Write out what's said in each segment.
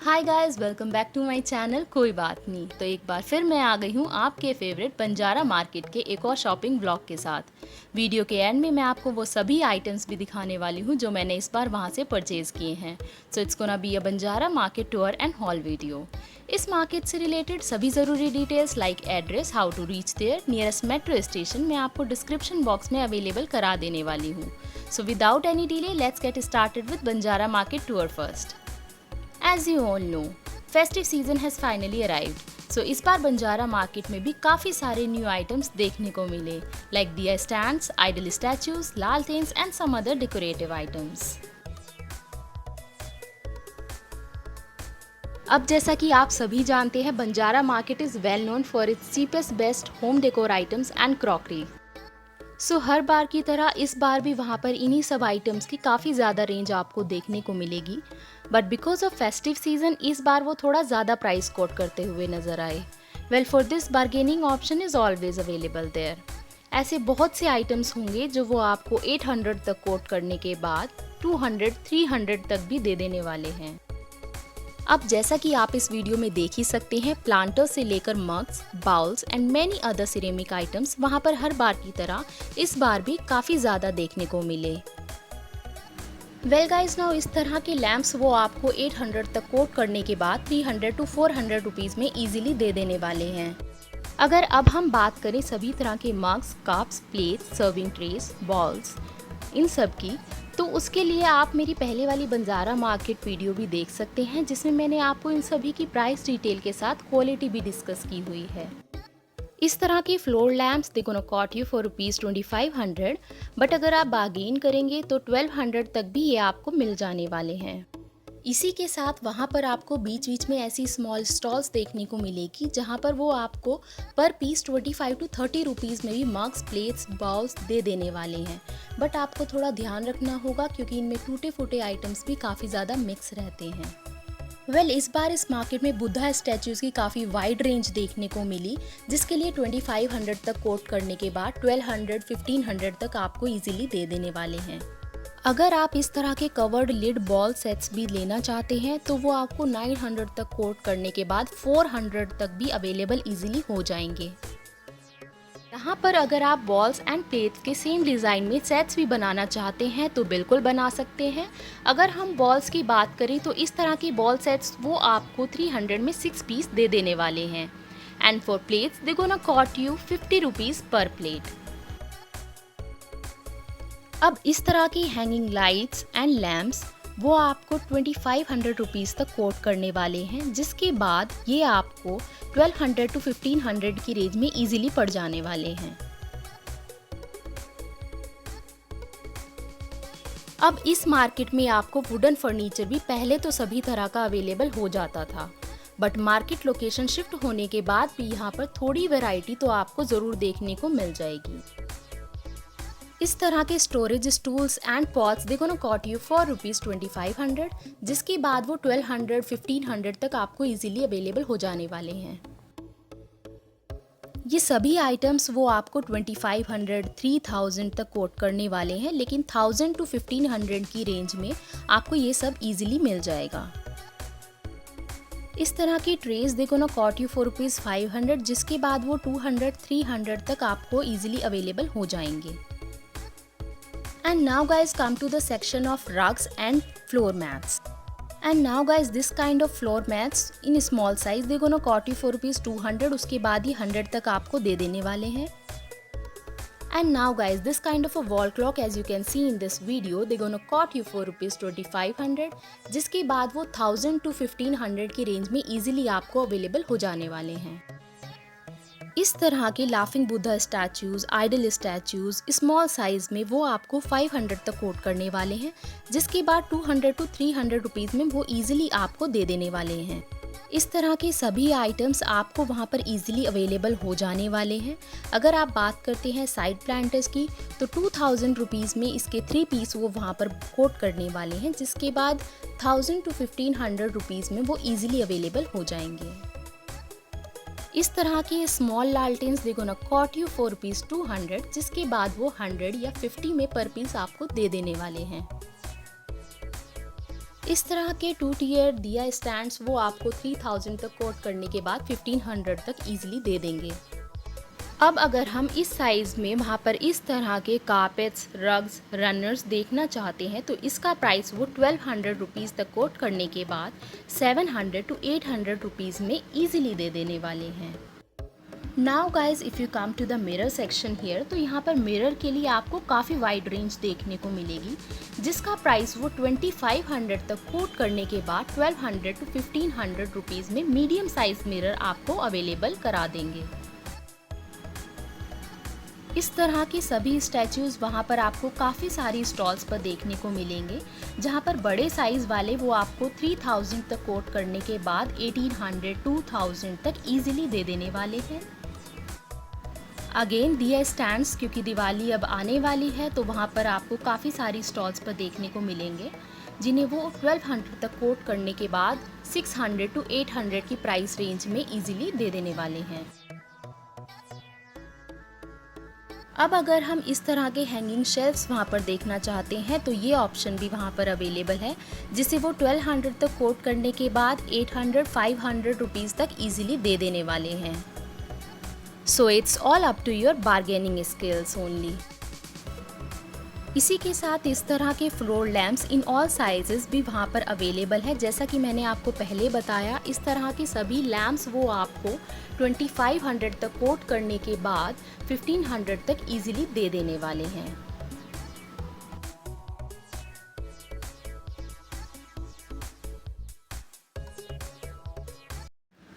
Hi guys, welcome back to my channel कोई बात नहीं। तो एक बार फिर मैं आ गई हूँ आपके फेवरेट बंजारा मार्केट के एक और शॉपिंग ब्लॉग के साथ। वीडियो के एंड में मैं आपको वो सभी आइटम्स भी दिखाने वाली हूँ जो मैंने इस बार वहाँ से परचेज किए हैं। So it's gonna be a Banjara market tour and haul video. इस मार्केट से रिलेटेड सभी ज़रूरी details like address, how to reach there, nearest metro station मैं आपको डिस्क्रिप्शन बॉक्स में अवेलेबल करा देने वाली हूँ। So without any delay let's get started with Banjara market tour first. As you all know, festive season has finally arrived. So इस बार Banjara market में भी काफ़ी सारे न्यू आइटम्स देखने को मिले like diya stands, idol statues, lanterns and some other decorative items. अब जैसा कि आप सभी जानते हैं, Banjara market is well known for its cheapest best home decor items and crockery. So हर बार की तरह इस बार भी वहाँ पर इन्हीं सब आइटम्स की काफ़ी ज़्यादा रेंज आपको देखने को मिलेगी, but because of festive season इस बार वो थोड़ा ज़्यादा प्राइस कोट करते हुए नजर आए। Well for this bargaining option is always available there. ऐसे बहुत से आइटम्स होंगे जो वो आपको 800 तक कोट करने के बाद 200, 300 तक भी दे देने वाले हैं। अब जैसा कि आप इस वीडियो में देख ही सकते हैं, प्लांटर्स से लेकर mugs, bowls and many other ceramic items वहाँ पर हर बार की तरह इस बार भी काफ़ी ज़्यादा देखने को मिले। वेल गाइस, नाउ इस तरह के लैंप्स वो आपको 800 तक कोट करने के बाद 300 to 400 रुपीज़ में इजीली दे देने वाले हैं। अगर अब हम बात करें सभी तरह के mugs, cups, plates, serving trace, balls in सब की, तो उसके लिए आप मेरी पहले वाली बंजारा मार्केट वीडियो भी देख सकते हैं जिसमें मैंने आपको इन सभी की प्राइस डिटेल के साथ क्वालिटी भी डिस्कस की हुई है। इस तरह के floor lamps they gonna cost you for ₹2500, but अगर आप बार्गेन करेंगे तो 1200 तक भी ये आपको मिल जाने वाले हैं। इसी के साथ वहाँ पर आपको बीच बीच में ऐसी स्मॉल स्टॉल्स देखने को मिलेगी जहाँ पर वो आपको पर पीस 25 to 30 रुपीज़ में भी मग्स, प्लेट्स, बाउल्स दे देने वाले हैं। बट आपको थोड़ा ध्यान रखना होगा क्योंकि इनमें टूटे फूटे आइटम्स भी काफ़ी ज़्यादा मिक्स रहते हैं। वेल इस बार इस मार्केट में बुद्धा स्टैचूज़ की काफ़ी वाइड रेंज देखने को मिली, जिसके लिए 2500 तक कोट करने के बाद 1200, 1500 तक आपको इजीली दे देने वाले हैं। अगर आप इस तरह के कवर्ड लिड बॉल सेट्स भी लेना चाहते हैं तो वो आपको 900 तक कोट करने के बाद 400 तक भी अवेलेबल इजीली हो जाएंगे। यहाँ पर अगर आप बॉल्स एंड प्लेट्स के सेम डिज़ाइन में सेट्स भी बनाना चाहते हैं तो बिल्कुल बना सकते हैं। अगर हम बॉल्स की बात करें तो इस तरह की बॉल सेट्स वो आपको 300 में 6 पीस दे देने वाले हैं। And for plates they gonna cost you 50 rupees पर प्लेट। अब इस तरह की हैंगिंग लाइट्स एंड लैम्प्स वो आपको 2500 रुपीज़ तक कोट करने वाले हैं, जिसके बाद ये आपको 1200 to 1500 की रेंज में इजीली पड़ जाने वाले हैं। अब इस मार्केट में आपको वुडन फर्नीचर भी पहले तो सभी तरह का अवेलेबल हो जाता था, बट मार्केट लोकेशन शिफ्ट होने के बाद भी यहाँ पर थोड़ी वैरायटी तो आपको ज़रूर देखने को मिल जाएगी। इस तरह के storage stools and pots they gonna cost you for ₹2500, जिसके बाद वो 1200, 1500 तक आपको इजीली अवेलेबल हो जाने वाले हैं। ये सभी आइटम्स वो आपको 2500, 3000 तक कोट करने वाले हैं, लेकिन 1000 to 1500 की रेंज में आपको ये सब इजीली मिल जाएगा। इस तरह की trace they gonna cost you for ₹500, जिसके बाद वो 200, 300 तक आपको इजीली अवेलेबल हो जाएंगे। And now guys, come to the section of rugs and floor mats. And now guys, this kind of floor mats in small size they gonna cost you for ₹200, उसके बाद ही 100 तक आपको दे देने वाले हैं। And now guys, this kind of a wall clock as you can see in this video they gonna cost you for ₹2500, जिसके बाद वो 1000 to 1500 की रेंज में इजीली आपको अवेलेबल हो जाने वाले हैं। इस तरह के laughing Buddha statues, idol statues small size में वो आपको 500 तक कोट करने वाले हैं, जिसके बाद 200 to 300 रुपीज़ में वो इजीली आपको दे देने वाले हैं। इस तरह के सभी आइटम्स आपको वहाँ पर इजीली अवेलेबल हो जाने वाले हैं। अगर आप बात करते हैं साइड प्लांटर्स की तो 2000 रुपीज़ में इसके 3 पीस वो वहाँ पर कोट करने वाले हैं, जिसके बाद 1000 to 1500 रुपीज़ में वो इजीली अवेलेबल हो जाएंगे। इस तरह के small lanterns they gonna cost you for ₹200, जिसके बाद वो 100 या 50 में पर पीस आपको दे देने वाले हैं। इस तरह के 2 टियर दिया स्टैंड्स वो आपको 3000 तक कोट करने के बाद 1500 तक ईजिली दे देंगे। अब अगर हम इस साइज़ में वहाँ पर इस तरह के कारपेट्स, रग्स, रनर्स देखना चाहते हैं तो इसका प्राइस वो 1200 रुपीज़ तक कोट करने के बाद 700 to 800 रुपीज़ में ईजिली दे देने वाले हैं। Now guys if you come to the mirror section here, तो यहाँ पर मिरर के लिए आपको काफ़ी वाइड रेंज देखने को मिलेगी, जिसका प्राइस वो 2500 तक कोट करने के बाद 1200 to 1500 रुपीज़ में मीडियम साइज मिरर आपको अवेलेबल करा देंगे। इस तरह की सभी स्टैचूज़ वहाँ पर आपको काफ़ी सारी स्टॉल्स पर देखने को मिलेंगे, जहाँ पर बड़े साइज़ वाले वो आपको 3000 तक कोट करने के बाद 1800 2000 तक ईजिली दे देने वाले हैं। अगेन दिया स्टैंड्स, क्योंकि दिवाली अब आने वाली है तो वहाँ पर आपको काफ़ी सारी स्टॉल्स पर देखने को मिलेंगे, जिन्हें वो 1200 तक कोट करने के बाद 600 to 800 की प्राइस रेंज में ईजिली दे देने वाले हैं। अब अगर हम इस तरह के हैंगिंग शेल्फ्स वहाँ पर देखना चाहते हैं तो ये ऑप्शन भी वहाँ पर अवेलेबल है, जिसे वो 1200 तक कोट करने के बाद 800 500 रुपीज़ तक ईजिली दे देने वाले हैं। So it's all up to your bargaining skills only. इसी के साथ इस तरह के floor lamps in all sizes भी वहाँ पर अवेलेबल है। जैसा कि मैंने आपको पहले बताया, इस तरह के सभी लैम्प्स वो आपको 2500 तक कोट करने के बाद 1500 तक इजीली दे देने वाले हैं।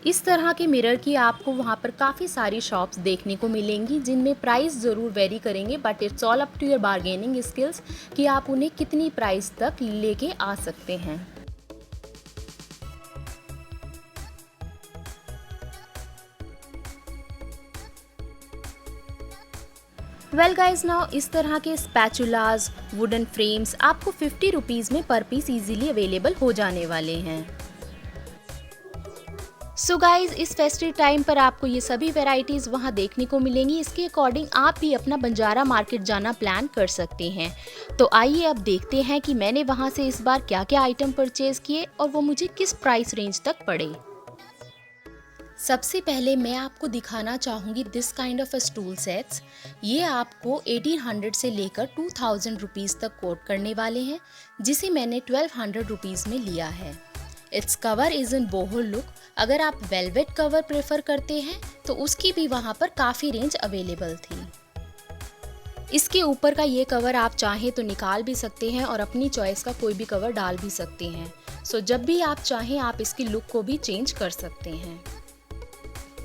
इस तरह के मिरर की आपको वहाँ पर काफ़ी सारी शॉप्स देखने को मिलेंगी, जिनमें प्राइस ज़रूर वेरी करेंगे, but it's all up to your bargaining skills कि आप उन्हें कितनी प्राइस तक लेके आ सकते हैं। वेल गाइज, नाउ इस तरह के स्पैचुलाज, वुडन फ्रेम्स आपको 50 रुपीज़ में पर पीस इजीली अवेलेबल हो जाने वाले हैं। सो गाइज, इस फेस्टिव टाइम पर आपको ये सभी वेराइटीज़ वहाँ देखने को मिलेंगी। इसके अकॉर्डिंग आप भी अपना बंजारा मार्केट जाना प्लान कर सकते हैं। तो आइए अब देखते हैं कि मैंने वहाँ से इस बार क्या क्या आइटम परचेज किए और वो मुझे किस प्राइस रेंज तक पड़े। सबसे पहले मैं आपको दिखाना चाहूँगी this kind of stool sets. ये आपको 1800 से लेकर 2000 रुपीज़ तक कोट करने वाले हैं, जिसे मैंने 1200 रुपीज़ में लिया है। Its cover is in boho look. अगर आप वेलवेट कवर प्रेफर करते हैं तो उसकी भी वहाँ पर काफ़ी रेंज अवेलेबल थी। इसके ऊपर का ये कवर आप चाहें तो निकाल भी सकते हैं और अपनी चॉइस का कोई भी कवर डाल भी सकते हैं। सो जब भी आप चाहें आप इसकी लुक को भी चेंज कर सकते हैं।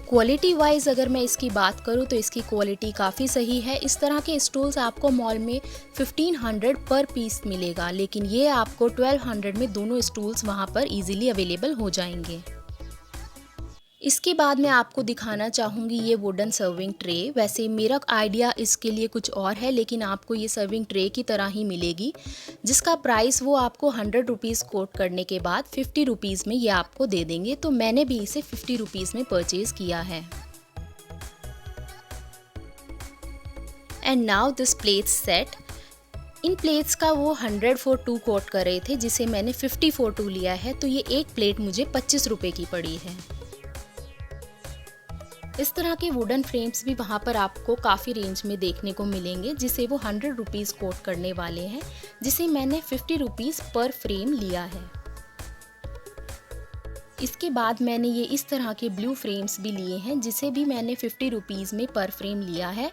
क्वालिटी वाइज अगर मैं इसकी बात करूं तो इसकी क्वालिटी काफ़ी सही है। इस तरह के स्टूल्स आपको मॉल में 1500 पर पीस मिलेगा, लेकिन ये आपको 1200 में दोनों स्टूल्स वहां पर इजीली अवेलेबल हो जाएंगे। इसके बाद मैं आपको दिखाना चाहूँगी ये वुडन सर्विंग ट्रे। वैसे मेरा आइडिया इसके लिए कुछ और है, लेकिन आपको ये सर्विंग ट्रे की तरह ही मिलेगी, जिसका प्राइस वो आपको 100 रुपीज़ कोट करने के बाद 50 रुपीज़ में ये आपको दे देंगे। तो मैंने भी इसे 50 रुपीज़ में परचेज़ किया है। And now this plates set. In plates का वो 100 for 2 कोट कर रहे थे, जिसे मैंने 50 for 2 लिया है। तो ये एक प्लेट मुझे 25 रुपये की पड़ी है। इस तरह के वुडन फ्रेम्स भी वहाँ पर आपको काफ़ी रेंज में देखने को मिलेंगे, जिसे वो 100 रुपीज़ कोट करने वाले हैं, जिसे मैंने 50 रुपीज़ पर फ्रेम लिया है। इसके बाद मैंने ये इस तरह के ब्लू फ्रेम्स भी लिए हैं, जिसे भी मैंने 50 रुपीज़ में पर फ्रेम लिया है।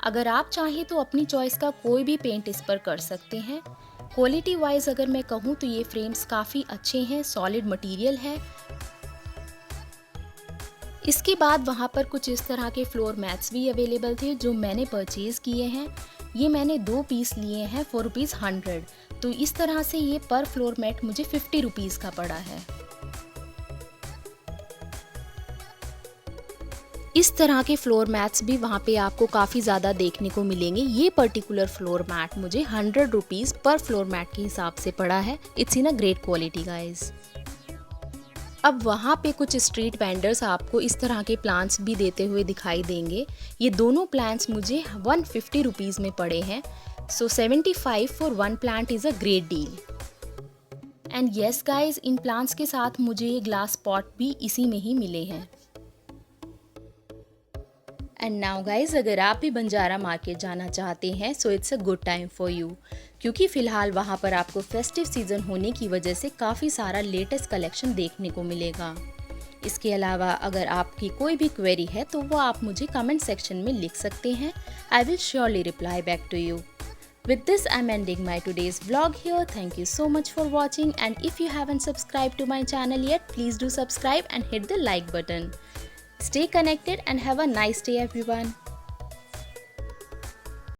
अगर आप चाहें तो अपनी चॉइस का कोई भी पेंट इस पर कर सकते हैं। क्वालिटी वाइज अगर मैं कहूँ तो ये फ्रेम्स काफ़ी अच्छे हैं, सॉलिड मटेरियल है। इसके बाद वहाँ पर कुछ इस तरह के फ्लोर मैट्स भी अवेलेबल थे, जो मैंने परचेज़ किए हैं। ये मैंने 2 पीस लिए हैं फॉर ₹100। तो इस तरह से ये पर फ्लोर मैट मुझे 50 रुपीज़ का पड़ा है। इस तरह के फ्लोर मैट्स भी वहाँ पे आपको काफ़ी ज़्यादा देखने को मिलेंगे। ये पर्टिकुलर फ्लोर मैट मुझे 100 रुपीज़ पर फ्लोर मैट के हिसाब से पड़ा है। It's in a great quality guys. अब वहाँ पे कुछ स्ट्रीट वेंडर्स आपको इस तरह के प्लांट्स भी देते हुए दिखाई देंगे। ये दोनों प्लांट्स मुझे 150 रुपीज़ में पड़े हैं। सो 75 for 1 plant is a great deal. And yes guys, in plants के साथ मुझे ये ग्लास पॉट भी इसी में ही मिले हैं। एंड नाउ गाइज, अगर आप भी बंजारा मार्केट जाना चाहते हैं so it's a good time for you, क्योंकि फ़िलहाल वहाँ पर आपको फेस्टिव सीज़न होने की वजह से काफ़ी सारा लेटेस्ट कलेक्शन देखने को मिलेगा। इसके अलावा अगर आपकी कोई भी क्वेरी है तो वो आप मुझे कमेंट सेक्शन में लिख सकते हैं। I will surely reply back to you. With this, I'm ending my today's vlog here. Thank you so much for watching, and if you haven't subscribed to my channel yet, please do subscribe and hit the like button. Stay connected and have a nice day everyone.